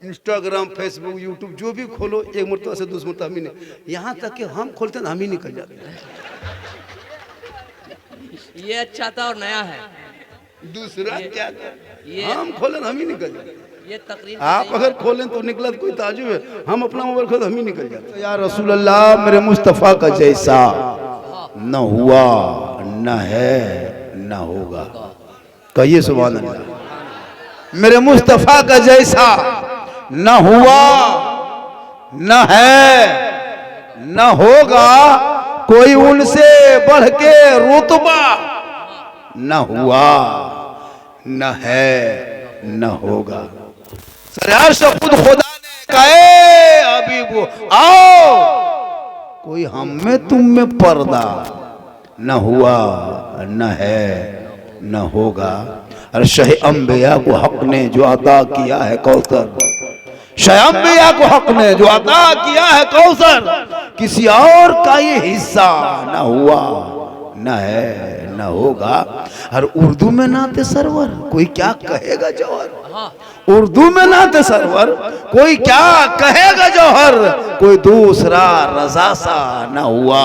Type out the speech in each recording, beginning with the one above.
Instagram, Facebook, YouTube जो भी खोलो एक मरतबा से दूसरी मरतबा हम ही नहीं, यहाँ तक कि हम खोलते हैं हम ही निकल जाते हैं। ये अच्छा था और नया है। दूसरा क्या ये हम खोलें हम ही निकल जाते हैं। ये तकरीर आप अगर खोलें तो निकला तो कोई ताजुब है, हम अपना मोबाइल खोल हम ही निकल जाते हैं। या रसूल अल्लाह मेरे मुस्तफ़ा का जैसा न हुआ न है न होगा। कहिए सुभान अल्लाह। मेरे मुस्तफ़ा का जैसा न हुआ न है न होगा, कोई उनसे बढ़ के रुतबा न हुआ न है न होगा। सरयार से खुद खुदा ने कहे अभी वो आओ, कोई हम में तुम में पर्दा न हुआ न है न होगा। और शह अंबिया को हक ने जो अता किया है कौसर, शह अंबिया को हक ने जो अता किया है कौसर, किसी और का ये हिस्सा न हुआ न है न होगा। और उर्दू में नाते सरवर कोई क्या कहेगा जौहर, उर्दू में नाते सरवर कोई क्या कहेगा जौहर, कोई दूसरा रजा सा न हुआ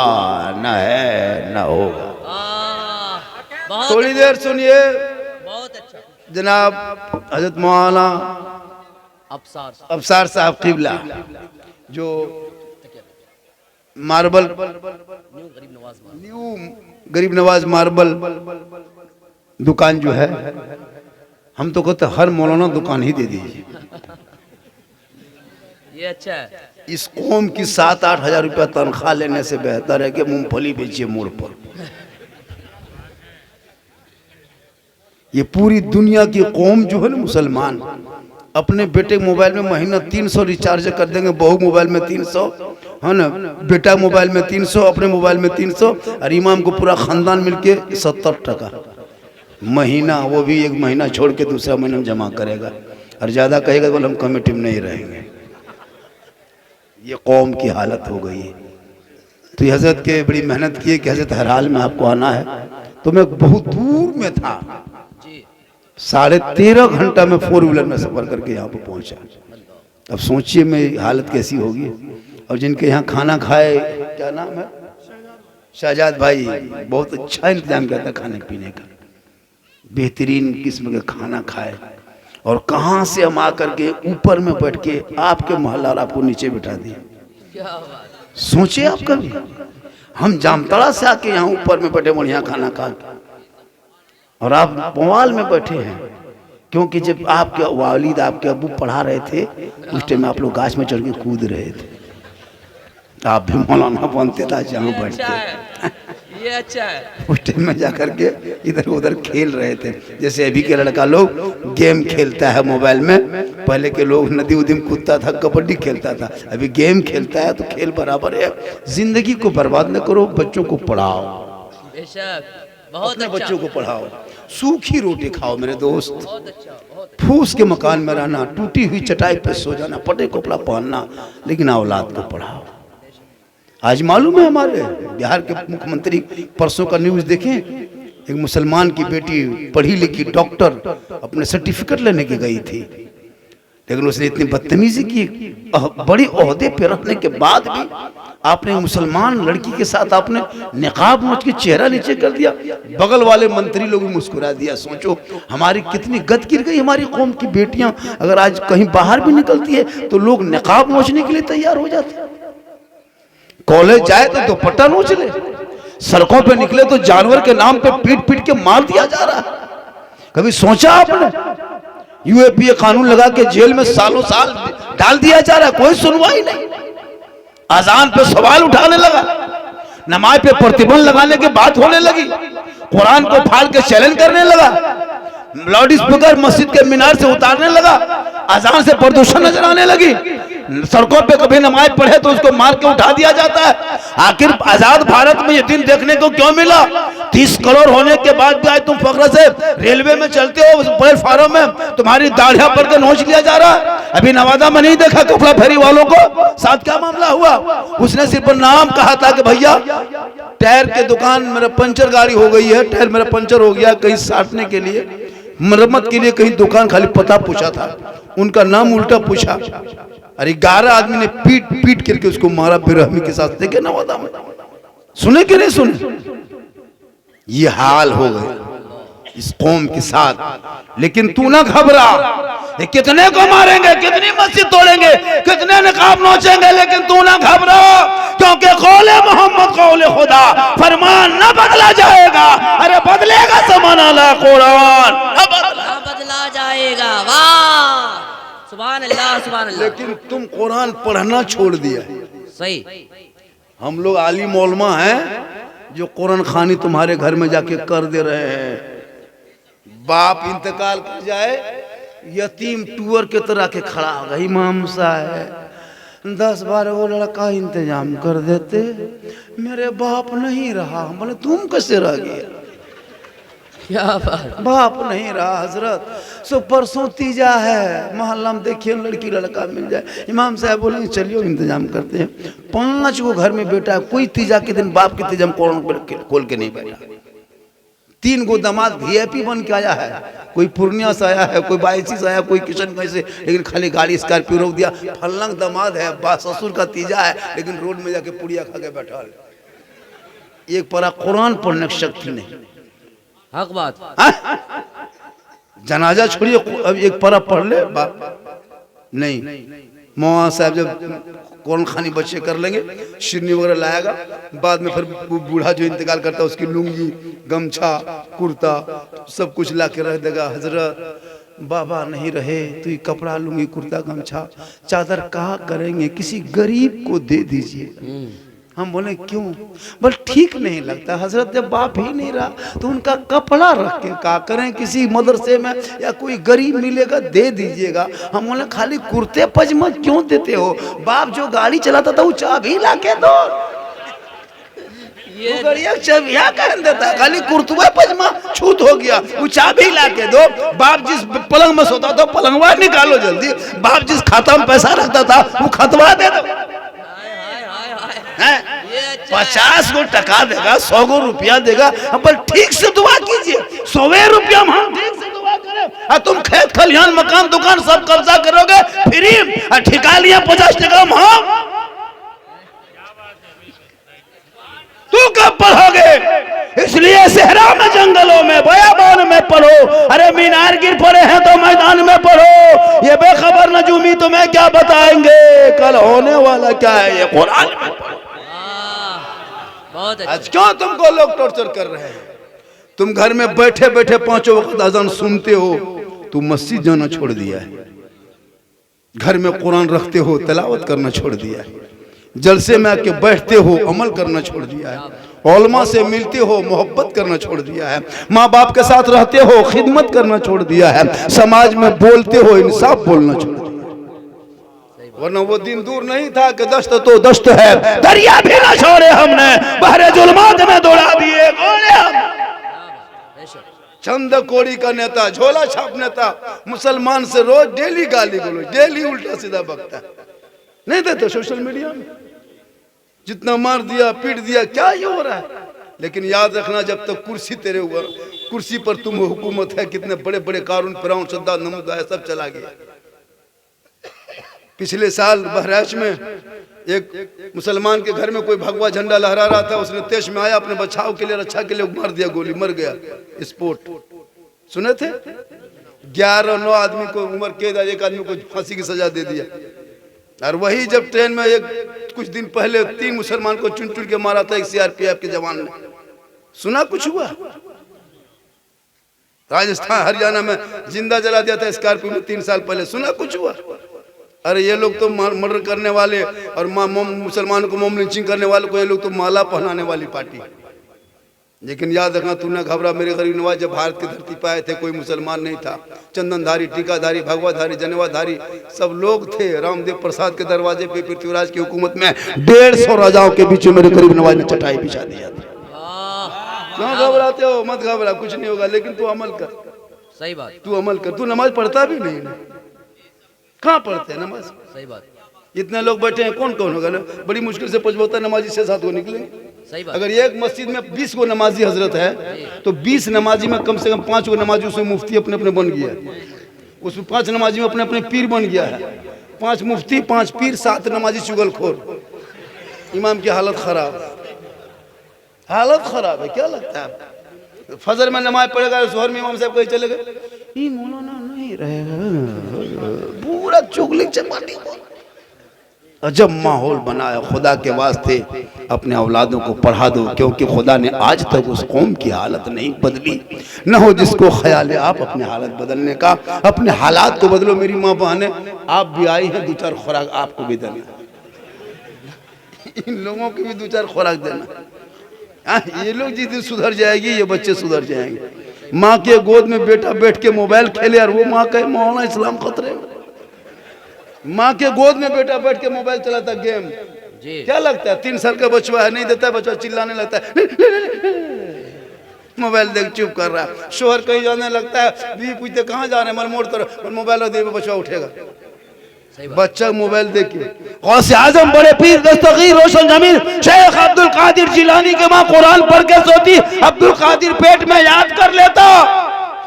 न है न होगा। थोड़ी देर सुनिए। बहुत अच्छा। जनाब हजरत मौलाना अफसार साहब क़िबला जो मार्बल न्यू गरीब नवाज मार्बल दुकान जो है, हम तो कहते हर मौलाना दुकान ही दे दीजिए। ये अच्छा है। इस कौम की 7-8 हजार रुपया तनख्वाह लेने से बेहतर है कि मूंगफली बेचिए मोड़ पर। ये पूरी दुनिया की कौम जो है ना मुसलमान, अपने बेटे मोबाइल में महीना 300 रिचार्ज कर देंगे, बहू मोबाइल में 300 है ना, बेटा मोबाइल में 300, अपने मोबाइल में 300, और इमाम को पूरा खानदान मिलके 70 टका महीना, वो भी एक महीना छोड़ के दूसरा महीना जमा करेगा। और ज़्यादा कहेगा बोले हम कमेटी में नहीं रहेंगे। ये कौम की हालत हो गई है। तो हजरत के बड़ी मेहनत की कि हजरत हर हाल में आपको आना है। तो मैं बहुत दूर में था, 13.5 घंटा में 4 व्हीलर में सफर करके यहाँ पर पहुँचा। अब सोचिए मेरी हालत कैसी होगी। और जिनके यहाँ खाना खाए, क्या नाम है, शाहजाद भाई, बहुत अच्छा इंतजाम किया था खाने पीने का, बेहतरीन किस्म का खाना खाए। और कहाँ से हम आकर के ऊपर में बैठ के आपके मोहल्ला और आपको नीचे बिठा दिए। सोचिए आप कभी, हम जामताड़ा से आके यहाँ ऊपर में बैठे बढ़िया खाना खा के, और आप पवाल में बैठे हैं। क्योंकि जब आपके वालिद आपके अब्बू पढ़ा रहे थे उस टाइम आप लोग गाछ में चढ़ के कूद रहे थे। आप भी मौलाना बनते था जहाँ बैठते। ये अच्छा है। उस टाइम में जाकर के इधर उधर खेल रहे थे। जैसे अभी के लड़का लोग गेम खेलता है मोबाइल में, पहले के लोग नदी उदी में कूदता था, कबड्डी खेलता था, अभी गेम खेलता है। तो खेल बराबर है। जिंदगी को बर्बाद न करो, बच्चों को पढ़ाओ, बेशक बहुत अपने अच्छा। बच्चों को पढ़ाओ, सूखी रोटी खाओ मेरे दोस्त, बहुत अच्छा, बहुत फूस के मकान में रहना, टूटी हुई चटाई पे सो जाना, फटे कपड़ा पहनना, लेकिन औलाद को पढ़ाओ। आज मालूम है हमारे बिहार के मुख्यमंत्री परसों का न्यूज़ देखें, एक मुसलमान की बेटी पढ़ी लिखी डॉक्टर अपने सर्टिफिकेट लेने की गई थी, लेकिन उसने इतनी बदतमीजी की, बड़ी ओहदे पे रखने के बाद भी आपने मुसलमान लड़की के साथ आपने निकाब नोच के चेहरा नीचे कर दिया। बगल वाले मंत्री लोग भी मुस्कुरा दिया। सोचो हमारी कितनी गद गिर गई। हमारी कौम की बेटियां अगर आज कहीं बाहर भी निकलती है तो लोग निकाब नोचने के लिए तैयार हो जाते हैं। कॉलेज जाए तो दुपट्टा नोच ले, सड़कों पे निकले तो जानवर के नाम पे पीट पीट के मार दिया जा रहा है। कभी सोचा आपने? यूएपीए कानून लगा के जेल में सालों साल डाल दिया जा रहा है, कोई सुनवाई नहीं। अजान पे सवाल उठाने लगा, नमाज पे प्रतिबंध लगाने की बात होने लगी, कुरान को फाड़ के चैलेंज करने लगा, लाउड स्पीकर मस्जिद के मीनार से उतारने लगा, अजान से प्रदूषण नजर आने लगी। सड़कों पे कभी नमाज पढ़े तो उसको मार के उठा दिया जाता है। आखिर आजाद भारत में ये दिन देखने को क्यों मिला? 30 करोड़ होने के बाद भी आज तुम फख्र से रेलवे में चलते हो, प्लेटफार्म में तुम्हारी दाढ़ियां पड़ के नोच लिया जा रहा है। अभी नवादा में नहीं देखा कपड़ा फेरी वालों को साथ क्या मामला हुआ? उसने सिर्फ नाम कहा था कि भैया टायर के दुकान, मेरा पंचर गाड़ी हो गई है, टायर मेरा पंचर हो गया, कहीं साटने के लिए मरम्मत के लिए कहीं दुकान खाली पता पूछा था, उनका नाम उल्टा पूछा। अरे 11 आदमी ने पीट पीट करके उसको मारा बेरहमी के साथ। देखे नवादा में, सुने कि नहीं सुने? ये हाल हो गए इस कौम के साथ। लेकिन तू ना घबरा, ये कितने को मारेंगे, कितनी मस्जिद तोड़ेंगे, कितने नकाब नोचेंगे, लेकिन तू ना घबरा, क्योंकि कौले मोहम्मद कौले खुदा, फरमान न बदला जाएगा। अरे बदलेगा ज़माना ला कुरान ना बदला जाएगा। वाह, सुभान अल्लाह, सुभान अल्लाह। लेकिन तुम कुरान पढ़ना छोड़ दिया। सही। हम लोग आलिम मौलमा हैं जो कुरान खानी तुम्हारे घर में जाके कर दे रहे हैं। बाप इंतकाल कर जाए, यतीम टूअर के तरह के खड़ा होगा, इमाम साहब 10-12 वो लड़का इंतजाम कर देते, मेरे बाप नहीं रहा। बोले तुम कैसे रह गए? क्या बात। बाप नहीं रहा हजरत। सो परसों तीजा है, मोहल्ला में देखिए लड़की लड़का मिल जाए, इमाम साहब बोलेंगे चलिए इंतजाम करते हैं। 5 गो घर में बेटा है, कोई तीजा के दिन बाप के तीजा कुरान खोल के नहीं बैठा। 3 गो दामाद VIP बन के आया है, कोई पूर्णिया से आया है, कोई बायसी से आया, कोई किशनगंज से, लेकिन खाली गाड़ी स्कॉर्पियो रोक दिया। फलंग दामाद है, ससुर का तीजा है, लेकिन रोड में जाके पुड़िया खा के बैठा है। एक परा कुरान पढ़ने की शक्ति नहीं। हक बात। जनाजा छोड़िए, अब एक परा पढ़ ले बाप नहीं। मौलाना साहब जब कुरान खानी बच्चे कर लेंगे, शिरनी वगैरह लाएगा, बाद में फिर बूढ़ा जो इंतकाल करता है उसकी लुंगी गमछा कुर्ता सब कुछ ला के रख देगा। हजरत बाबा नहीं रहे तो ये कपड़ा लुंगी कुर्ता गमछा चादर कहा करेंगे, किसी गरीब को दे दीजिए। हम बोले क्यों? बोल ठीक नहीं लगता हजरत, जब बाप ही नहीं रहा तो उनका कपड़ा रख के क्या करें, किसी मदरसे में या कोई गरीब मिलेगा दे दीजिएगा। हम बोले खाली कुर्ते पजामा क्यों देते हो? बाप जो गाड़ी चलाता था वो चाबी ला के दो, ये चाबिया कह देता है, खाली कुर्तवा पजामा छूत हो गया, वो चाबी ला के दो। बाप जिस पलंग में सोता था पलंगवा निकालो जल्दी, बाप जिस खाता में पैसा रखता था वो खतवा दे दो। 50 गो टका देगा, 100 गो रुपया देगा, पर ठीक से दुआ कीजिए। 100 रुपया हम ठीक से दुआ करें, तुम खेत खलिहान मकान दुकान सब कब्जा करोगे फ्री, ठिका लिया 50 टका हम। तू कब पढ़ोगे? इसलिए सहरा में जंगलों में बयाबान में पढ़ो। अरे मीनार गिर पड़े हैं तो मैदान में पढ़ो। ये बेखबर नजूमी तुम्हें क्या बताएंगे, कल होने वाला क्या है ये कुरान में पढ़ो। बहुत अच्छा। आज क्यों तुमको लोग टॉर्चर कर रहे हैं? तुम घर में बैठे बैठे 5 वक्त अजान सुनते हो, तुम मस्जिद जाना छोड़ दिया है। घर में कुरान रखते हो, तिलावत करना छोड़ दिया है। जलसे में आके बैठते हो, अमल करना छोड़ दिया है। उलमा से मिलते हो, मोहब्बत करना छोड़ दिया है। माँ बाप के साथ रहते हो, खिदमत करना छोड़ दिया है। समाज में बोलते हो, इंसाफ बोलना छोड़ दिया। वरना वो दिन दूर नहीं था कि दस्त तो दस्त है, दरिया भी ना छोड़े हमने, बहरे जुल्मात में दौड़ा दिए गोले हम। चंद कोड़ी का नेता, झोला छाप नेता, मुसलमान से रोज डेली गाली बोलो, डेली उल्टा सीधा बकता नहीं देते सोशल मीडिया में, जितना मार दिया पीट दिया, क्या ये हो रहा है? लेकिन याद रखना, जब तक कुर्सी तेरे ऊपर, कुर्सी पर तुम हुकूमत है, कितने बड़े बड़े कानून फिरौन सद्दाम नमूद है, सब चला गया। पिछले साल बहराइच में एक मुसलमान के घर में कोई भगवा झंडा लहरा रहा था, उसने तेज में आया, अपने बचाव के लिए रक्षा के लिए मार दिया गोली, मर गया स्पोर्ट। सुने थे 11-9 आदमी को उम्र कैद, एक आदमी को फांसी की सजा दे दिया। और वही जब ट्रेन में एक कुछ दिन पहले 3 मुसलमान को चुन चुन के मारा था एक CRPF के जवान ने। सुना कुछ हुआ? राजस्थान हरियाणा में जिंदा जला दिया था स्कॉर्पियो में 3 साल पहले, सुना कुछ हुआ? अरे ये लोग तो मर्डर करने वाले और मुसलमानों को मोम लिंचिंग करने वाले को, ये लोग तो माला पहनाने वाली पार्टी। लेकिन याद रखना, तू ना घबरा मेरे गरीब नवाज, जब भारत की धरती पे आए थे कोई मुसलमान नहीं था। चंदनधारी, टीकाधारी, भगवाधारी, जनेवाधारी सब लोग थे। रामदेव प्रसाद के दरवाजे पे पृथ्वीराज की हुकूमत में 150 राजाओं के बीच में मेरे गरीब नवाज ने चटाई बिछा दिया था। क्यों घबराते हो? मत घबरा, कुछ नहीं होगा, लेकिन तू अमल कर। सही बात। तू अमल कर। तू नमाज पढ़ता भी नहीं ना, कहाँ पढ़ते हैं नमाज? सही बात। इतने लोग बैठे हैं, कौन कौन होगा ना? बड़ी मुश्किल से 75 नमाजी 6-7 को निकले। सही बात। अगर एक मस्जिद में 20 गो नमाजी हजरत है तो 20 नमाजी में कम से कम 5 गो नमाजी उसमें मुफ्ती अपने अपने बन गया है। उसमें 5 नमाजी में अपने अपने पीर बन गया है। 5 मुफ्ती, 5 पीर, 7 नमाजी चुगलखोर। इमाम की हालत खराब है। क्या लगता है फजर में नमाज पढ़ेगा, जोहर में इमाम साहब कहीं चले गए, ये मौलाना नहीं रहेगा, पूरा चुगली चपाटी। अजब माहौल बनाया। खुदा के वास्ते अपने औलादों को पढ़ा दो, क्योंकि खुदा ने आज तक उस कौम की हालत नहीं बदली। न हो जिसको ख्याल है आप अपने हालत बदलने का, अपने हालात को बदलो। मेरी माँ बहनें, आप भी आई हैं, 2-4 खुराक आपको भी देना, इन लोगों की भी 2-4 खुराक देना। ये लोग जिस दिन सुधर जाएगी, ये बच्चे सुधर जाएंगे। माँ के गोद में बेटा बैठ के मोबाइल खेले और वो माँ कहे मौलाना इस्लाम खतरे में। माँ के गोद में बेटा बैठ के मोबाइल चलाता गेम जी। क्या लगता है 3 साल का बच्चा है, नहीं देता है, बच्चा चिल्लाने लगता है, मोबाइल देख चुप कर रहा है। शोहर कहीं जाने लगता है, बीवी पूछते कहाँ जा रहे हैं, मन मोड़ कर मोबाइल दे, बच्चा उठेगा। बच्चा मोबाइल देखे। गौसे आजम बड़े पीर दस्तगीर रोशन जमीन शेख अब्दुल कादिर जिलानी के माँ कुरान पढ़ के सोती, अब्दुल कादिर पेट में याद कर लेता।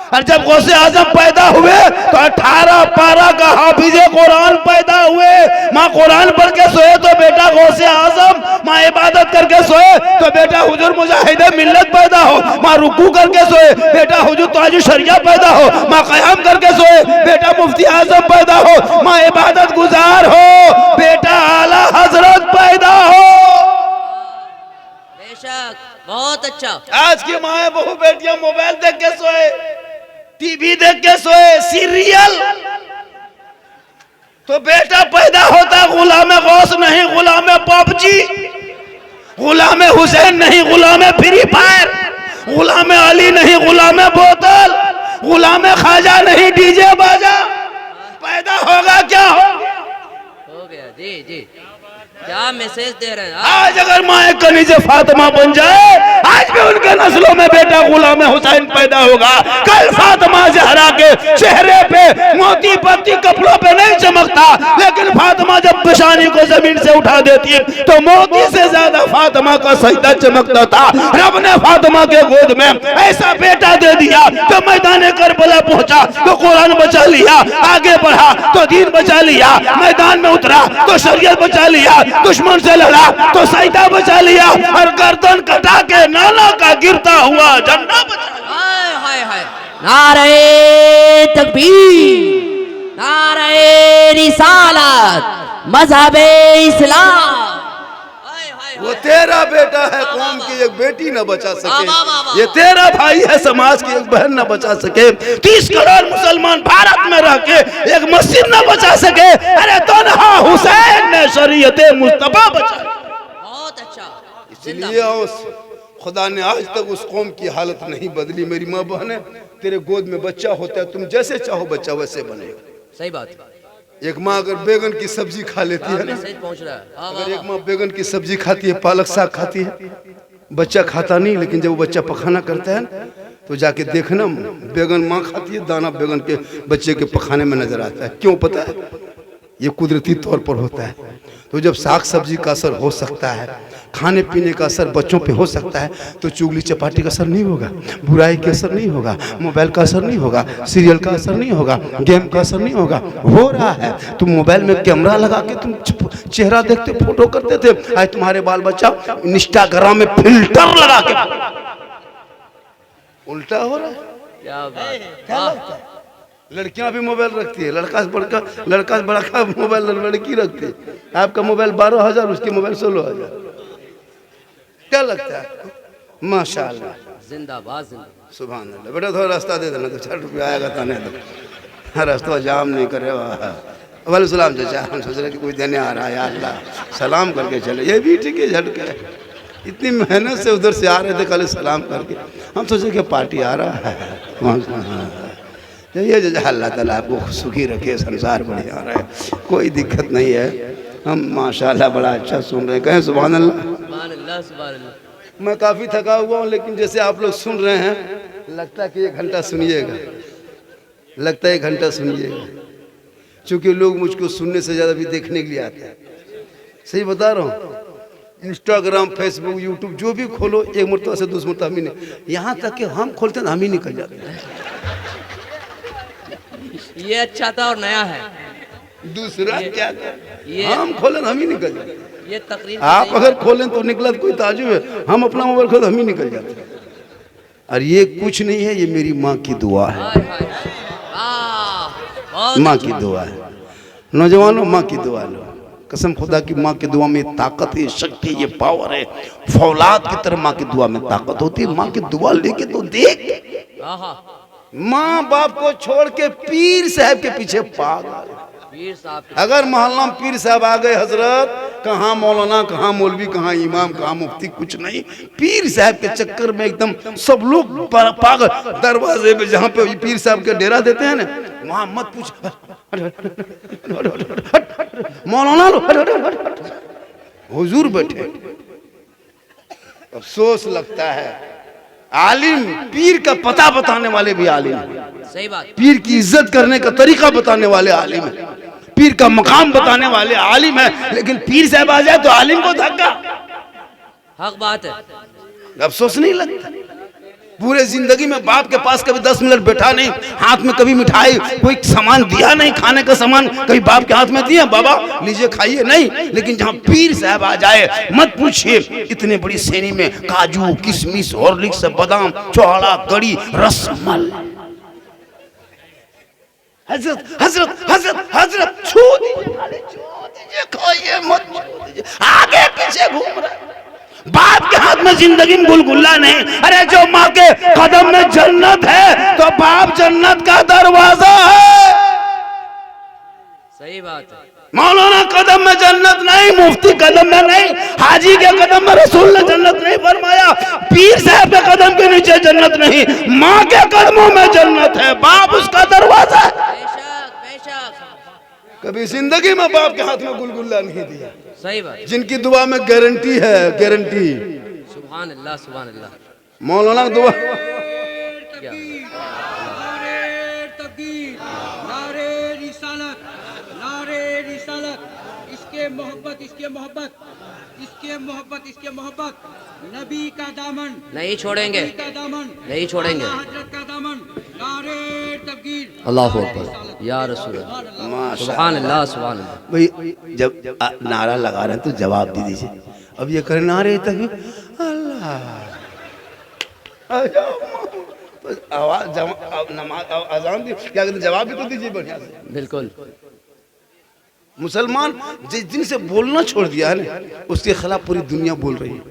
और जब गौसे आजम पैदा हुए तो 18 पारा का हाफिजे कुरान पैदा हुए। माँ कुरान पढ़ के सोए तो बेटा गौसे आजम, माँ इबादत करके सोए तो बेटा हुजूर मुजाहिदे मिल्लत पैदा हो। माँ रुकू करके सोए बेटा हुजूर ताज शरिया पैदा हो। माँ क़याम करके सोए बेटा मुफ्ती आजम पैदा हो। माँ इबादत गुजार हो बेटा आला हजरत पैदा हो। बेशक, बहुत अच्छा। आज की माँ बहू बेटियां मोबाइल देख के सोए, टीवी देख के सोए, सीरियल, तो बेटा पैदा होता गुलाम गौस नहीं, गुलाम पबजी, गुलाम हुसैन नहीं, गुलाम फ्री फायर, गुलाम अली नहीं, गुलाम बोतल, गुलाम ख्वाजा नहीं, डीजे बाजा। पैदा होगा क्या हो गया जी जी। क्या मैसेज दे रहे हैं आप? आज अगर माए कनीज़े फातिमा बन जाए, आज भी उनके नस्लों में बेटा गुलाम हुसैन पैदा होगा। कल फातिमा ज़हरा के चेहरे पे मोती पत्ती कपड़ों पे नहीं चमकता, लेकिन फातिमा जब पेशानी को जमीन से उठा देती तो मोती से ज्यादा फातिमा का सजदा चमकता था। रब ने फातिमा के गोद में ऐसा बेटा दे दिया तो मैदान करबला पहुंचा तो कुरान बचा लिया, आगे बढ़ा तो दीन बचा लिया, मैदान में उतरा तो शरीयत बचा लिया, दुश्मन से लड़ा तो सईदा बचा लिया, और गर्दन कटा के नाला का गिरता हुआ झंडा बचा लिया। हाय हाय हाय। नारे तकबीर, नारे रिसालत, मजहबे इस्लाम। वो तेरा बेटा है, कौम की एक बेटी न बचा वाह, वाह, वाह, वाह। सके। ये तेरा भाई है, समाज की एक बहन न बचा सके। 30 करोड़ मुसलमान भारत में रह के एक मस्जिद न बचा सके। अरे तन्हा हुसैन ने शरीयत मुस्तफा बचा। बहुत अच्छा। इसलिए उस खुदा ने आज तक उस कौम की हालत नहीं बदली। मेरी माँ बहन, तेरे गोद में बच्चा होता है, तुम जैसे चाहो बच्चा वैसे बनेगा। सही बात। एक माँ अगर बैगन की सब्जी खा लेती है ना, मैसेज पहुंच रहा है। वाह, वाह, अगर एक माँ बैगन की सब्जी खाती है, पालक साग खाती है, बच्चा खाता नहीं, लेकिन जब वो बच्चा पखाना करता है तो जाके देखना, बैगन माँ खाती है, दाना बैगन के बच्चे के पखाने में नजर आता है। क्यों पता है? ये कुदरती तौर पर होता है। तो जब साग सब्जी का असर हो सकता है, खाने पीने का असर बच्चों पे हो सकता है, तो चुगली चपाटी का असर नहीं होगा, बुराई का असर नहीं होगा, मोबाइल का असर नहीं होगा, सीरियल का असर नहीं होगा, गेम का असर नहीं होगा। हो रहा है। तुम मोबाइल में कैमरा लगा के तुम चेहरा देखते, फोटो करते थे, आज तुम्हारे बाल बच्चा इंस्टाग्राम में फिल्टर लगा के उल्टा हो रहा है। क्या बात। क्या लगता है? लड़कियां भी मोबाइल रखती है, लड़का से बड़ा मोबाइल लड़की रखती है। आपका मोबाइल 12,000, उसकी मोबाइल 16,000। क्या लगता है? माशाअल्लाह, जिंदाबाद जिंदाबाद। सुभान अल्लाह। बेटा थोड़ा रास्ता दे देना, तो 6 रुपया आएगा तो नहीं तो रास्ता जाम नहीं करे। वाले सलाम चाचा, हम सोच रहे कि कोई देने आ रहा है, या अल्लाह सलाम करके चले। ये भी ठीक है, झटके इतनी मेहनत से उधर से आ रहे थे, कल सलाम करके हम सोचे कि पार्टी आ रहा है। ये जजा अल्लाह ताला आपको सुखी रखे, संसार बढ़िया रहे, कोई दिक्कत नहीं है। हम माशाल्लाह बड़ा अच्छा सुन रहे हैं, कहें सुभान अल्लाह। सुभान अल्लाह, सुभान अल्लाह। मैं काफ़ी थका हुआ हूँ, लेकिन जैसे आप लोग सुन रहे हैं, लगता है कि 1 घंटा सुनिएगा, लगता है 1 घंटा सुनिएगा, क्योंकि लोग मुझको सुनने से ज़्यादा भी देखने के लिए आते हैं। सही बता रहा हूँ, इंस्टाग्राम, फेसबुक, यूट्यूब जो भी खोलो, एक मरतबा से दूसरी मरतबा हम ही नहीं, यहाँ तक कि हम खोलते हैं हम ही निकल जाते हैं। ये अच्छा था और नया है। दूसरा क्या ये हम खोलें हम ही निकल जाते हैं। ये तकरीर आप अगर खोलें तो निकला तो कोई ताजुब है, हम अपना मोबाइल खोलें हम ही निकल जाते हैं। और ये कुछ नहीं है, ये मेरी माँ की दुआ है, माँ की दुआ है। नौजवानों, माँ की दुआ लो, कसम खुदा की माँ की दुआ में ताकत है, शक्ति, ये पावर है। फौलाद की तरह माँ की दुआ में ताकत होती है। माँ की दुआ लेके तो देख, माँ बाप को छोड़ के पीर साहब के पीछे पागल। पीर साहब, अगर मोहल्ला में पीर साहब आ गए, हजरत कहाँ मौलाना, कहाँ मौलवी, कहाँ इमाम, कहाँ मुफ्ती, कुछ नहीं। पीर साहब के चक्कर में एकदम सब लोग पागल। दरवाजे पे जहाँ पे पीर साहब के डेरा देते हैं ना, वहां मत पूछ, मौलाना लो, हुजूर बैठे। अफसोस लगता है, आलिम, पीर का पता बताने वाले भी आलिम हैं। सही बात। पीर की इज्जत करने का तरीका बताने वाले आलिम हैं, पीर का मकाम बताने वाले आलिम हैं। लेकिन पीर साहब आ जाए तो आलिम को धक्का। हक बात है। अफसोस नहीं लगता? पूरे जिंदगी में बाप के पास कभी 10 मिनट बैठा नहीं, हाथ में कभी मिठाई, कोई सामान दिया नहीं, खाने का सामान कभी बाप के हाथ में दिया, बाबा लीजिए खाइए, नहीं। लेकिन जहाँ पीर साहब आ जाए, मत पूछिए, इतने बड़ी श्रेणी में काजू, किशमिश, हॉर्लिक्स, बादाम, चौड़ा, गड़ी, रसमल। हजरत हजरत हजरत हजरत छू दीजिए, खाइए मत छू दीजिए, आगे पीछे घूम रहे। बाप के हाथ में जिंदगी में गुलगुल्ला नहीं। अरे जो माँ के कदम में जन्नत है तो बाप जन्नत का दरवाजा है। सही बात है। मौलाना कदम में जन्नत नहीं, मुफ्ती कदम में नहीं, हाजी के कदम में रसूल ने जन्नत नहीं फरमाया, पीर साहब के कदम के नीचे जन्नत नहीं, माँ के कदमों में जन्नत है। बाप उसका दरवाजा है। बेशक बेशक। कभी जिंदगी में बाप के हाथ में गुलगुल्ला नहीं दिया। सही बात। जिनकी दुआ में गारंटी है, गारंटी। सुभान अल्लाह, सुभान अल्लाह। मौलाना की दुआ, इसके मोहब्बत, इसके मोहब्बत, इसके मोहब्बत, इसके मोहब्बत, नबी का दामन नहीं छोड़ेंगे, नबी का दामन नहीं छोड़ेंगे। हजरत का दामन, नारे तकबीर, अल्लाहु अकबर, या रसूल अल्लाह, सुभान अल्लाह, सुभान अल्लाह। भाई जब नारा लगा रहे हैं तो जवाब दे दीजिए। अब ये करें नारे तकबीर, अल्लाह, आवाज, नमाज, अजान भी क्या कहते, जवाब भी तो दीजिए बढ़िया से। बिल्कुल। मुसलमान जिस दिन से बोलना छोड़ दिया है ना, उसके खिलाफ पूरी दुनिया बोल रही है।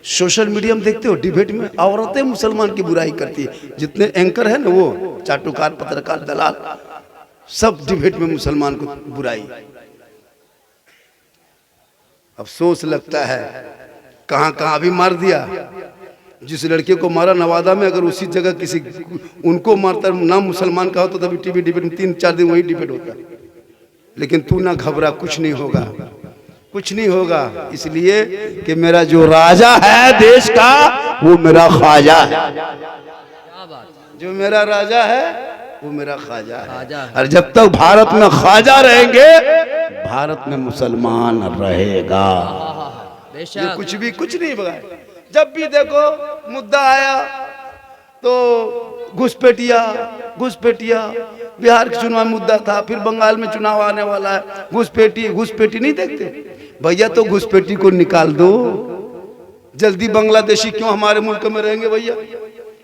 सोशल मीडिया में देखते हो, डिबेट में औरतें मुसलमान की बुराई करती है। जितने एंकर है ना, वो चाटुकार, पत्रकार, दलाल, सब डिबेट में मुसलमान को बुराई। अफसोस लगता है, कहां कहां अभी मार दिया। जिस लड़के को मारा नवादा में, अगर उसी जगह किसी उनको मारता ना मुसलमान का हो तो तभी टीवी डिबेट में 3-4 दिन वही डिबेट होता। लेकिन तू ना घबरा, कुछ नहीं होगा, कुछ नहीं होगा, इसलिए कि मेरा जो राजा है देश का वो मेरा ख्वाजा है। क्या बात। जो मेरा राजा है वो मेरा ख्वाजा ख्वाजा है। है। और जब तक भारत में ख्वाजा रहेंगे, भारत में मुसलमान रहेगा। ये बेशक। कुछ नहीं बगाए। जब भी देखो मुद्दा आया तो घुसपैठिया। बिहार के चुनाव मुद्दा था, फिर बंगाल में चुनाव आने वाला है, घुसपैठी नहीं देखते भैया, तो घुसपैठी को निकाल दो। जल्दी बांग्लादेशी क्यों हमारे मुल्क में रहेंगे भैया?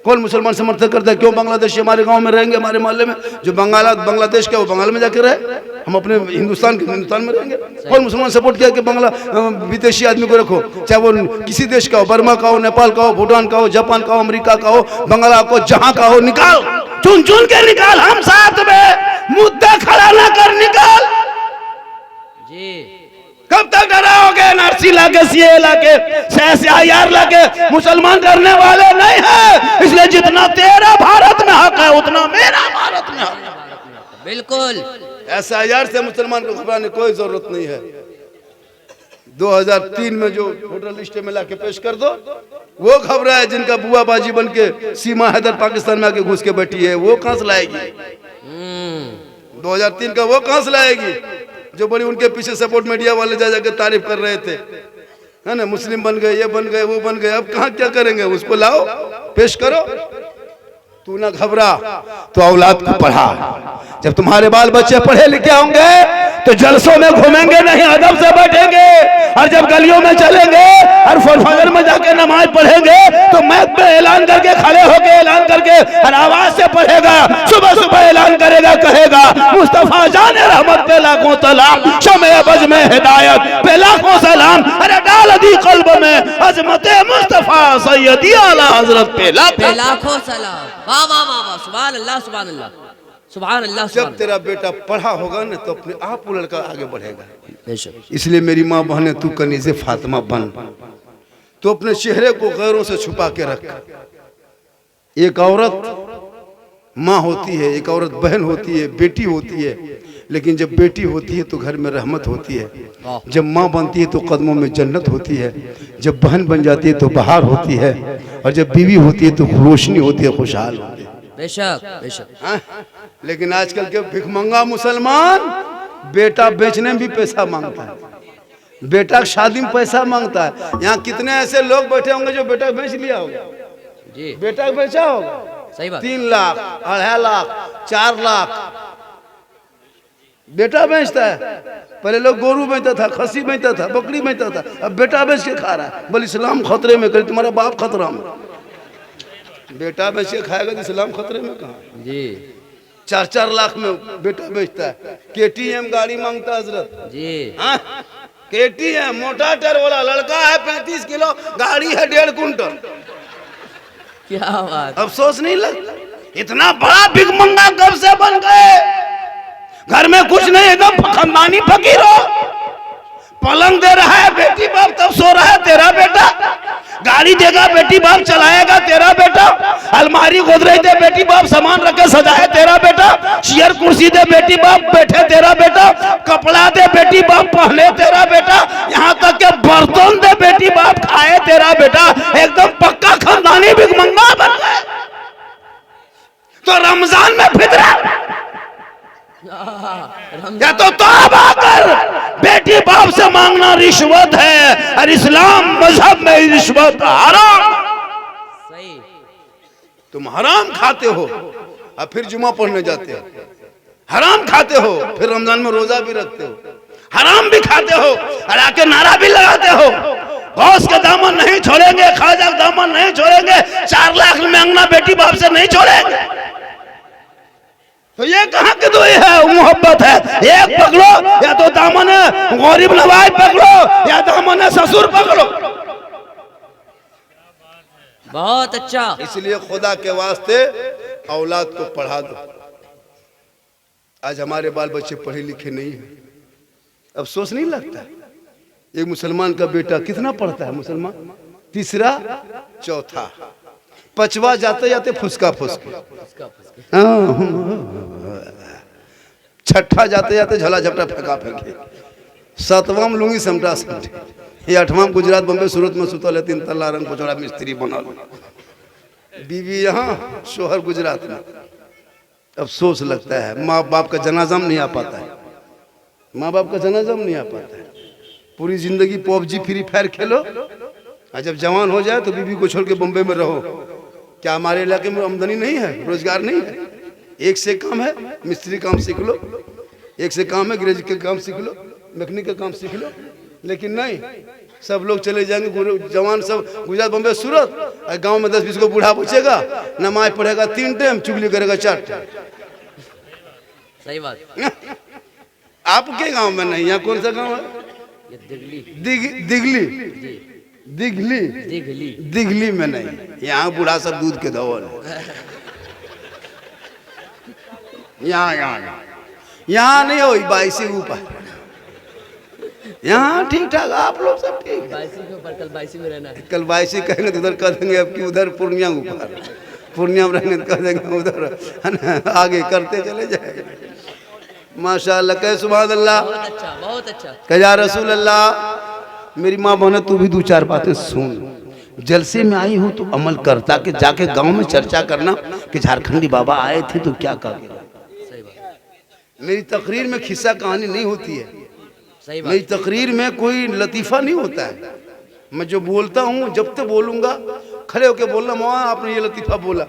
कौन मुसलमान समर्थन करता है? क्यों बांग्लादेशी हमारे गांव में रहेंगे, हमारे मोहल्ले में? जो बांग्लादेश का वो बंगाल में जाकर रहे, हम अपने हिंदुस्तान में रहेंगे। कौन मुसलमान सपोर्ट किया कि विदेशी आदमी को रखो, चाहे वो किसी देश का हो, बर्मा का हो, नेपाल का हो, भूटान का हो, जापान का हो, अमेरिका का हो, बंगाला को, जहां का हो, निकाल, चुन चुन के निकाल। हम साथ में, मुद्दा खड़ा ना कर, निकाल। जी। कब तक डराओगे? एनआरसी लाके, सीए लाके, CIR लाके मुसलमान करने वाले नहीं है। इसलिए जितना तेरा भारत में हक है उतना मेरा भारत में हक है। बिल्कुल। SIR से मुसलमान को घबराने कोई जरूरत नहीं है। 2003 में जो वोटर लिस्ट में लाके पेश कर दो, वो घबराए जिनका बुआ बाजी बन के सीमा हैदर पाकिस्तान में आके घुस के बैठी है, वो कहां से लाएगी? 2003 का वो कहां से लाएगी? जो बड़ी उनके पीछे सपोर्ट मीडिया वाले जा जाकर तारीफ कर रहे थे। है ना, मुस्लिम बन गए, ये बन गए, वो बन गए, अब कहाँ क्या करेंगे, उसको लाओ पेश करो। तू ना घबरा, तो औलाद को पढ़ा। जब तुम्हारे बाल बच्चे पढ़े लिखे होंगे तो जलसों में घूमेंगे नहीं, अदब से बैठेंगे, और जब गलियों में चलेंगे और फजर में जाके नमाज पढ़ेंगे तो मैक में ऐलान करके खड़े होके ऐलान करके और आवाज से पढ़ेगा, सुबह सुबह ऐलान करेगा, कहेगा मुस्तफा जाने रहमत पे लाखों सलाम, शमे बज में हिदायत पे लाखों सलाम, अरे डाल दी कल्ब में अजमत मुस्तफा सैयदी आला हजरत पे लाखों सलाम। वाह वाह वाह वाह, सुभान अल्लाह सुभान अल्लाह सुभान अल्लाह। जब तेरा बेटा पढ़ा होगा ना तो अपने आप वो लड़का आगे बढ़ेगा। बेशक। इसलिए मेरी माँ बहने, तू कनीज़े फातिमा बन, तो अपने चेहरे को गैरों से छुपा के रख। एक औरत माँ होती है, एक औरत बहन होती है, बेटी होती है, लेकिन जब बेटी होती है तो घर में रहमत होती है, जब माँ बनती है तो कदमों में जन्नत होती है, जब बहन बन जाती है तो बहार होती है, और जब बीवी होती है तो रोशनी होती है, खुशहाल होती है। बेशक बेशक। हाँ? लेकिन आजकल के भिखमंगा मुसलमान बेटा बेचने में भी पैसा मांगता है, बेटा शादी में पैसा मांगता है। यहाँ कितने ऐसे लोग बैठे होंगे जो बेटा बेच लिया होगा जी, बेटा बेचा होगा, सही बात। 3 लाख 2.5 लाख 4 लाख बेटा बेचता है। पहले लोग गोरू बेचता था, खसी बेचता था, बकरी बेचता था, अब बेटा बेच के खा रहा है। बोल इस्लाम खतरे में, करे तुम्हारा बाप खतरा में। बेटा बेच के खाएगा तो इस्लाम खतरे में कहाँ जी। 4-4 लाख में बेटा बेचता है। KTM गाड़ी मांगता है हजरत जी। हाँ? KTM मोटा टायर वाला लड़का है, 35 किलो, गाड़ी है 1.5 कुंटल। क्या बात। अफसोस नहीं लगता? इतना बड़ा भिखमंगा कब से बन गए? घर में कुछ नहीं, एकदम खानदानी फकीर हो। पलंग दे रहा है बेटी बाप तब सो रहा है तेरा बेटा, गाड़ी देगा बेटी बाप चलाएगा तेरा बेटा, अलमारी गोदरेज दे बेटी बाप सामान रखे सजाए तेरा बेटा, चेयर कुर्सी दे बेटी बाप बैठे तेरा बेटा, कपड़ा दे बेटी बाप पहने तेरा बेटा, यहाँ तक के बर्तन दे बेटी बाप खाए तेरा बेटा। एकदम पक्का खानदानी भिखमंगा बन गए। तो रमजान में फितरा या तो तौबा कर, बेटी बाप से मांगना रिश्वत है, और इस्लाम मजहब में रिश्वत हराम। सही। तुम हराम खाते हो और फिर जुमा पढ़ने जाते हो, हराम खाते हो फिर रमजान में रोजा भी रखते हो, हराम भी खाते हो और आके नारा भी लगाते हो, गौस के दामन नहीं छोड़ेंगे, ख्वाजा के दामन नहीं छोड़ेंगे, 4 लाख मांगना बेटी बाप से नहीं छोड़ेंगे। तो ये कहाँ की दुई है, मोहब्बत है? एक पकड़ो, या तो दामन गरीब नवाज पकड़ो, या दामन ससुर पकड़ो। बहुत अच्छा। इसलिए खुदा के वास्ते औलाद को पढ़ा दो। आज हमारे बाल बच्चे पढ़े लिखे नहीं हैं, अफसोस नहीं लगता? एक मुसलमान का बेटा कितना पढ़ता है मुसलमान? 3रा 4था, 5वां जाते जाते फुसका फुसके, 6ठा जाते जाते झला झपटा फेंका फेंके, 7वां में लूंगी समटा समटे, 8वां गुजरात बम्बे सूरत में सुतल है, 3 तल्ला रंग पचौड़ा मिस्त्री बनल, बीवी यहाँ शोहर गुजरात में। अफसोस लगता है, माँ बाप का जनाजा नहीं आ पाता है, माँ बाप का जनाजा नहीं आ पाता है। पूरी जिंदगी PUBG फ्री फायर खेलो, और जब जवान हो जाए तो बीवी को छोड़ के बम्बे में रहो। क्या हमारे इलाके में आमदनी नहीं है, रोजगार नहीं है? एक से काम है, मिस्त्री काम सीख लो, एक से काम है, ग्रेजुएट का काम सीख लो, मैकेनिक का काम सीख लो। लेकिन नहीं, सब लोग चले जाएंगे, जवान सब गुजरात बम्बे सूरत, और गांव में 10-20 को बूढ़ा पूछेगा, नमाज पढ़ेगा 3 टाइम, चुगली करेगा 4 टाइम। सही बात। आपके गांव में नहीं, यहाँ कौन सा गांव है? दिगली दिगली दिगली दिगली में नहीं, यहाँ बूढ़ा सब दूध के धवल है। यहाँ नहीं हो, 22 ऊपर, यहाँ ठीक ठाक, आप लोग सब ठीक। 22 के ऊपर, कल 22 में रहना है। कल 22 कहेंगे तो उधर कह देंगे अब कि उधर पूर्णिया ऊपर, पूर्णिया में रहेंगे तो कह देंगे उधर, है ना, आगे करते चले जाएंगे। माशाअल्लाह, कह सुभान अल्लाह। बहुत अच्छा बहुत अच्छा। कह या रसूल अल्लाह। मेरी माँ बहने, तू भी 2-4 बातें सुन। जलसे में आई हूँ तो अमल करता, कि जाके गांव में चर्चा करना कि झारखंडी बाबा आए थे तो क्या कहा। मेरी तकरीर में खिस्सा कहानी नहीं होती है, सही बात। मेरी तकरीर में कोई लतीफ़ा नहीं होता है, मैं जो बोलता हूँ जब तक बोलूंगा खड़े होके बोलना, मौला आपने ये लतीफ़ा बोला,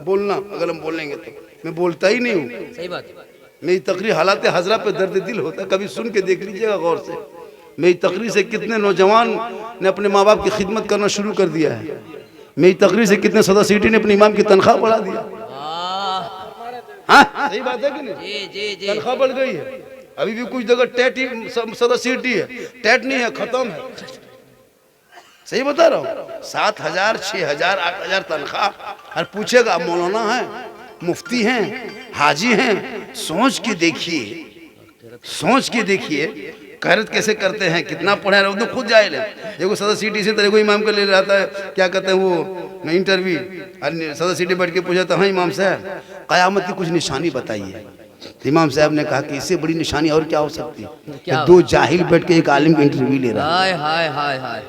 बोलना अगर हम बोलेंगे तो। मैं बोलता ही नहीं हूँ। सही बात। मेरी तकरीर हालात हजरा पे दर्द दिल होता है, कभी सुन के देख लीजिएगा गौर से। मेरी तकरीर से कितने नौजवान ने अपने माँ बाप की खिदमत करना शुरू कर दिया है। मेरी तकरीर से कितने सदा सिटी ने अपने इमाम की तनख्वाह बढ़ा दिया। हाँ सही बात है कि नहीं? जी जी जी। तनख्वाह बढ़ गई है। अभी भी कुछ जगह टेट ही सदा सिटी है, टेट नहीं है, खत्म है। सही बता रहा हूँ। 7,000 6,000 8,000 तनख्वाह, और पूछेगा मौलाना है, मुफ्ती हैं, हाजी हैं। सोच के देखिए, सोच के देखिए खैरत कैसे करते हैं, कितना पढ़े रहे तो खुद जाए ले। देखो सदा सिटी से तरह को इमाम को ले रहता है, क्या कहते हैं वो इंटरव्यू, सदा सिटी बैठ के पूछा था, हाँ इमाम साहब क़यामत की कुछ निशानी बताइए। इमाम साहब ने कहा कि इससे बड़ी निशानी और क्या हो सकती है? 2 जाहिल बैठ के एक आलिम की इंटरव्यू ले रहा है। हाय हाय हाय हाय,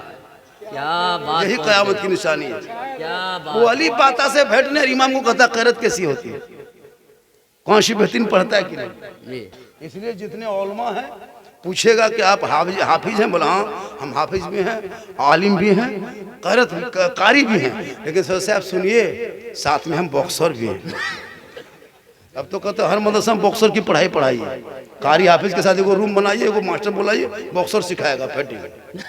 क्या बात, यही क़यामत की निशानी है। क्या बात। वो अली पाता से बैठने और इमाम को कहता खैरत कैसी होती है, कौन सी बेहतरीन पढ़ता है कि नहीं। इसलिए जितने उलमा हैं पूछेगा कि आप हाफिज हैं, बोला हाँ हम हाफिज भी हैं, आलिम भी हैं, क़रत कारी भी हैं, लेकिन सर साहब सुनिए साथ में हम बॉक्सर भी हैं। अब तो कहते हर मदरसा में बॉक्सर की पढ़ाई है। कारी हाफिज के साथ एगो रूम बनाइए, एगो मास्टर बुलाइए, बॉक्सर सिखाएगा फैटिंग।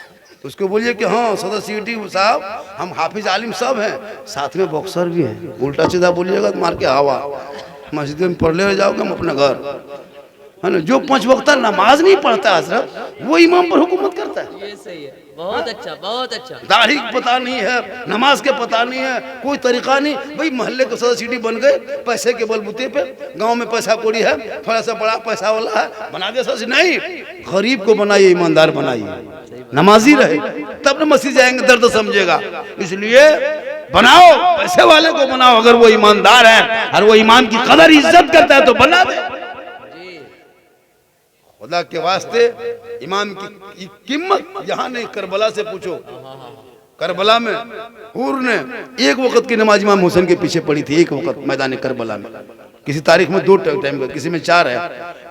उसको बोलिए कि हाँ सदर सीटी साहब हम हाफिज आलिम सब हैं, साथ में बॉक्सर भी हैं। उल्टा सीधा बोलिएगा तो मार के हवा, मस्जिद में पढ़ ले जाओगे हम अपने घर, है ना। जो 5 वक्त नमाज नहीं पढ़ता हजरत, वो इमाम पर हुकूमत करता है। ये सही है, बहुत अच्छा बहुत अच्छा। दाढ़ी पता नहीं है, नमाज के पता नहीं है, कोई तरीका नहीं। भाई मोहल्ले के सदर सीटी बन गए, पैसे के बलबूते पे, गांव में पैसा कौड़ी है, थोड़ा सा बड़ा पैसा वाला है, बना दे सदस्य। नहीं, गरीब को बनाइए, ईमानदार बनाइए, नमाजी रहे, तब न मस्जिद जाएंगे दर्द समझेगा। इसलिए बनाओ, पैसे वाले को बनाओ, अगर वो ईमानदार है और वो इमाम की कदर इज्जत करता है तो बना दे। खुदा के वास्ते इमाम की कीमत यहाँ नहीं, करबला से पूछो। करबला में हूर ने 1 वक्त की नमाज इमाम हुसैन के पीछे पड़ी थी, 1 वक्त मैदान करबला में। किसी तारीख में 2 टाइम का, किसी में 4 है।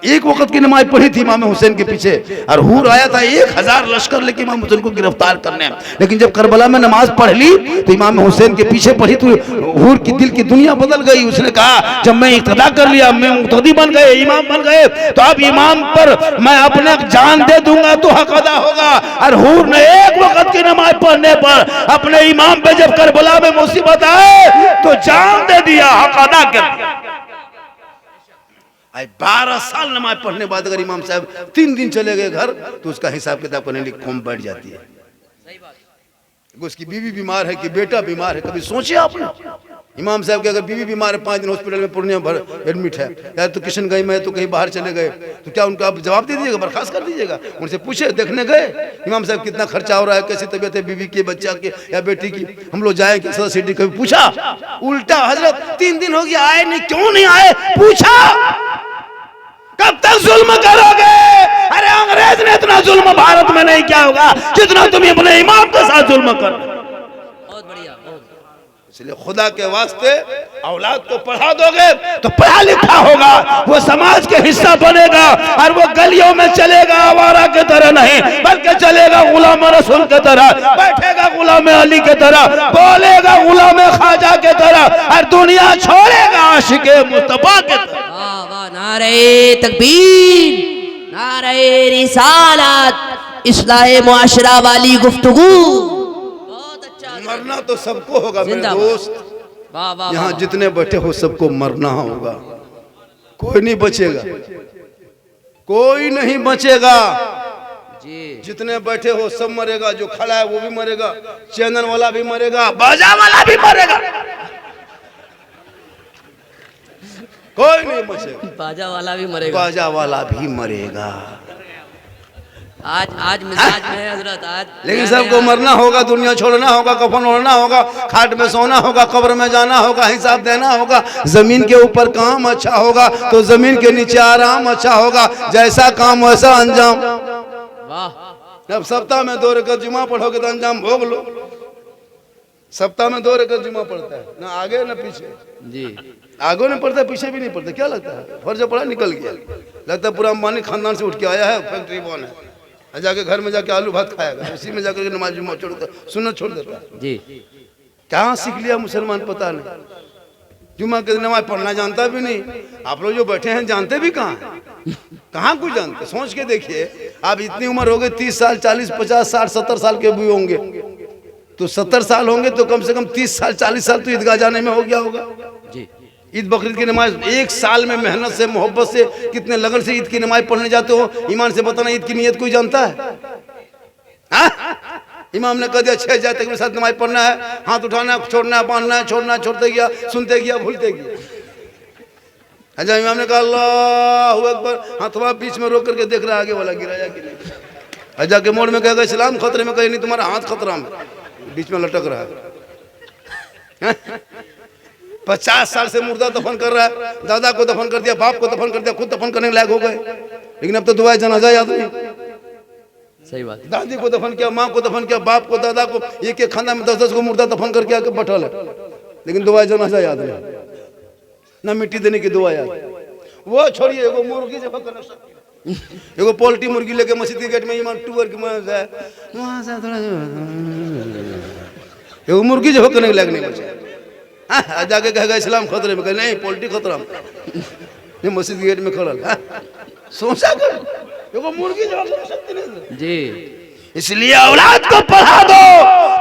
1 वक्त की नमाज पढ़ी थी इमाम हुसैन के पीछे, और हूर आया था 1000 लश्कर लेके इमाम हुसैन को गिरफ्तार करने। लेकिन जब करबला में नमाज पढ़ ली तो इमाम हुसैन के पीछे पढ़ी तो हूर की दिल की दुनिया बदल गई। उसने कहा जब मैं इक्तदा कर लिया, मैं मुक्तदी बन गए, इमाम बन गए, तो अब इमाम पर मैं अपने जान दे दूंगा तो हक अदा होगा। और हूर ने 1 वक्त की नमाज पढ़ने पर अपने इमाम पे जब करबला में मुसीबत आए तो जान दे दिया, हक अदा कर दिया। 12 साल नमाज पढ़ने बाद अगर इमाम साहब 3 दिन चले गए घर तो उसका हिसाब किताब करने के लिए कौम बैठ जाती है। सही बात। उसकी बीवी बीमार है कि बेटा बीमार है, कभी सोचे आपने? इमाम साहब के अगर बीवी बीमार है, 5 दिन हॉस्पिटल में पूर्णिया भर एडमिट है, या तो किशनगंज में है तो कहीं बाहर चले गए, तो क्या उनका आप जवाब दे दीजिएगा, बर्खास्त कर दीजिएगा? उनसे पूछे, देखने गए इमाम साहब कितना खर्चा हो रहा है, कैसी तबीयत है बीवी की, बच्चा की या बेटी की, हम लोग जाए कि सदर सिटी, कभी पूछा? उल्टा हजरत 3 दिन हो गया आए नहीं, क्यों नहीं आए? पूछा कब तक जुल्म करोगे? अरे अंग्रेज ने इतना जुल्म भारत में नहीं किया होगा जितना तुम अपने इमाम के साथ जुल्म कर। बहुत बढ़िया, बहुत। इसलिए खुदा के वास्ते औलाद को पढ़ा दोगे तो पढ़ा लिखा होगा, वो समाज के हिस्सा बनेगा, और वो गलियों में चलेगा आवारा के तरह नहीं, बल्कि चलेगा गुलाम रसूल के तरह, बैठेगा गुलाम अली के तरह, बोलेगा गुलाम ख्वाजा के तरह, और दुनिया छोड़ेगा आशिके मुस्तफा के तरह। वाह वाह, नारे तकबीर, नारे रिसालत, इस्लाह मुआशरा वाली गुफ्तगू। बहुत अच्छा। मरना तो सबको होगा मेरे जिंदाबाद। दोस्त, वाह वाह। यहाँ जितने बैठे हो सबको मरना होगा, कोई नहीं बचेगा, कोई नहीं बचेगा। जी। जितने बैठे हो सब मरेगा, जो खड़ा है वो भी मरेगा, चैनल वाला भी मरेगा, बाजा वाला भी मरेगा, कोई नहीं बचेगा। बाजा वाला भी मरेगा, बाजा वाला भी मरेगा। आज मिजाज में है हजरत, आज। लेकिन सबको मरना होगा, दुनिया छोड़ना होगा, कफन ओढ़ना होगा, खाट में सोना होगा, कब्र में जाना होगा, हिसाब देना होगा। जमीन के ऊपर काम अच्छा होगा तो जमीन के नीचे आराम अच्छा होगा, जैसा काम वैसा अंजाम। वाह। जब सप्ताह में 2 रकात जुमा पढ़ोगे तो अंजाम भोग लो। सप्ताह में 2 रकात जुमा पढ़ता है, ना आगे ना पीछे। जी। आगे नहीं पढ़ता, पीछे भी नहीं पढ़ता, क्या लगता है फर्ज पड़ा निकल गया, लगता है पूरा अंबानी खानदान से उठ के आया है, फैक्ट्री बॉन है। जाके घर में जाके आलू भात खाएगा, उसी में जाकर नमाज जुम्मा सुन्नत छोड़ देता। जी कहाँ सीख लिया मुसलमान पता नहीं, जुम्मा के दिन नमाज पढ़ना जानता भी नहीं। आप लोग जो बैठे हैं जानते भी कहाँ कुछ जानते। सोच के देखिए, आप इतनी उम्र हो गई 30 साल 40 50 60 70 साल के भी होंगे, तो 70 साल होंगे तो कम से कम 30 साल 40 साल तो ईदगाह जाने में हो गया होगा। जी ईद बकरीद की नमाज एक साल में मेहनत से मोहब्बत से कितने लगन से ईद की नमाज पढ़ने जाते हो, ईमान से बताना ईद की नीयत कोई जानता है? इमाम ने कह दिया 6 जाए तक मेरे साथ नमाज पढ़ना है, हाथ उठाना छोड़ना बांधना छोड़ना, छोड़ते गया सुनते गया भूलते गया। अच्छा इमाम ने कहा अल्लाहु अकबर, हाथ थोड़ा बीच में रोक करके देख रहा आगे वाला गिराया कि नहीं। अच्छा के मोड़ में कहेगा इस्लाम खतरे में, कहे नहीं तुम्हारा हाथ खतरा में, बीच में लटक रहा है। 50 साल से मुर्दा दफन कर रहा है, दादा को दफन कर दिया, बाप को दफन कर दिया, खुद दफन करने के लायक हो गए, लेकिन अब तो दुआ जनाजा याद नहीं। सही बात। दादी को दफन किया, माँ को दफन किया, बाप को दादा को, एक एक खाना में 10-10 को मुर्दा दफन करके आके बैठल है, लेकिन दुआ जनाजा याद नहीं, ना मिट्टी देने की दुआ याद। वो छोड़िए, एगो मुर्गी जब एगो पोल्ट्री मुर्गी लेके मस्जिद के गेट में ईमान टूर के वहां से थोड़ा एगो मुर्गी जब करने के लायक नहीं बचा। जाके कहेगा इस्लाम खतरे में, कहे नहीं पोल्ट्री खतरा में, ये मस्जिद गेट में खड़ा है। सोचा कर एगो मुर्गी जब जी। इसलिए औलाद को पढ़ा दो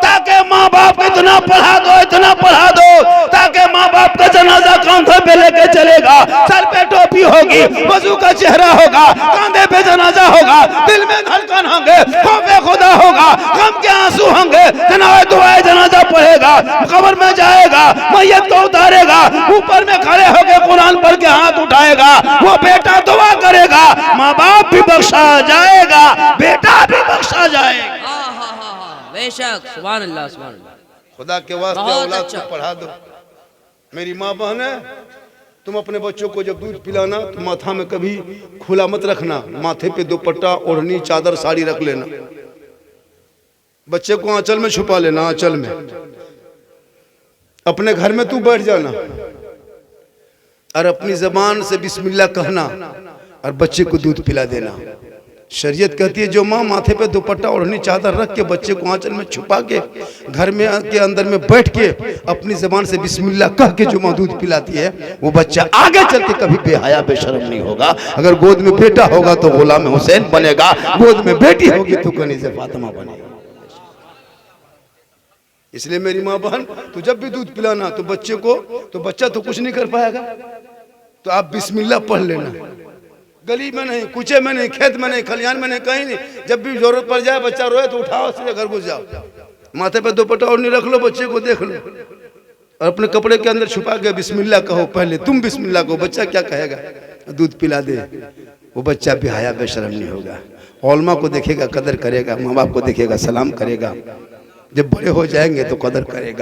ताकि माँ बाप को इतना पढ़ा दो ताकि माँ बाप का जनाजा कांधे पे लेके चलेगा, सर पे टोपी होगी, वजू का चेहरा होगा, कांधे पे जनाजा होगा, दिल में धड़कन होंगे, खौफे खुदा होगा, गम के आंसू होंगे, जनाजा दुआए जनाजा पढ़ेगा, कब्र में जाएगा, मैयत को उतारेगा, ऊपर में खड़े होके कुरान पढ़ के हाथ उठाएगा, वो बेटा दुआ करेगा, माँ बाप भी बख्शा जाएगा, बेटा भी बख्शा जाएगा। बेशक, सुभान अल्लाह सुभान अल्लाह। खुदा के वास्ते बहुत औलाद अच्छा। को पढ़ा दो। मेरी माँ बहन है, तुम अपने बच्चों को जब दूध पिलाना तो माथा में कभी खुला मत रखना, माथे पे दुपट्टा ओढ़नी चादर साड़ी रख लेना, बच्चे को आंचल में छुपा लेना, आंचल में। अपने घर में तू बैठ जाना और अपनी जबान से बिस्मिल्लाह कहना और बच्चे को दूध पिला देना। शरीयत कहती है जो माँ माथे पे दुपट्टा ओढ़नी चादर रख के बच्चे को आंचल में छुपा के घर में के अंदर में बैठ के अपनी जबान से बिस्मिल्लाह कह के जो माँ दूध पिलाती है, वो बच्चा आगे चल के कभी बेहया बेशर्म नहीं होगा। अगर गोद में बेटा होगा तो गुलाम हुसैन बनेगा, गोद में बेटी होगी तो कनीज़े फातिमा बनेगा। इसलिए मेरी माँ बहन, तो जब भी दूध पिलाना तो बच्चे को, तो बच्चा तो कुछ नहीं कर पाएगा, तो आप बिस्मिल्लाह पढ़ लेना। गली में नहीं, कुचे में नहीं, खेत में नहीं, खलिहान में नहीं, कहीं नहीं। जब भी जरूरत पड़ जाए, बच्चा रोए तो उठाओ, सीधे घर घुस जाओ, माथे पे दुपट्टा ओढ़नी रख लो, बच्चे को देख लो और अपने कपड़े के अंदर छुपा के बिस्मिल्लाह कहो। पहले तुम बिस्मिल्लाह कहो, बच्चा क्या कहेगा? दूध पिला दे, वो बच्चा बेहया बेशर्म नहीं होगा, औलमा को देखेगा, कदर करेगा, माँ बाप को देखेगा, सलाम करेगा। जब बड़े हो जाएंगे तो कदर करेगा।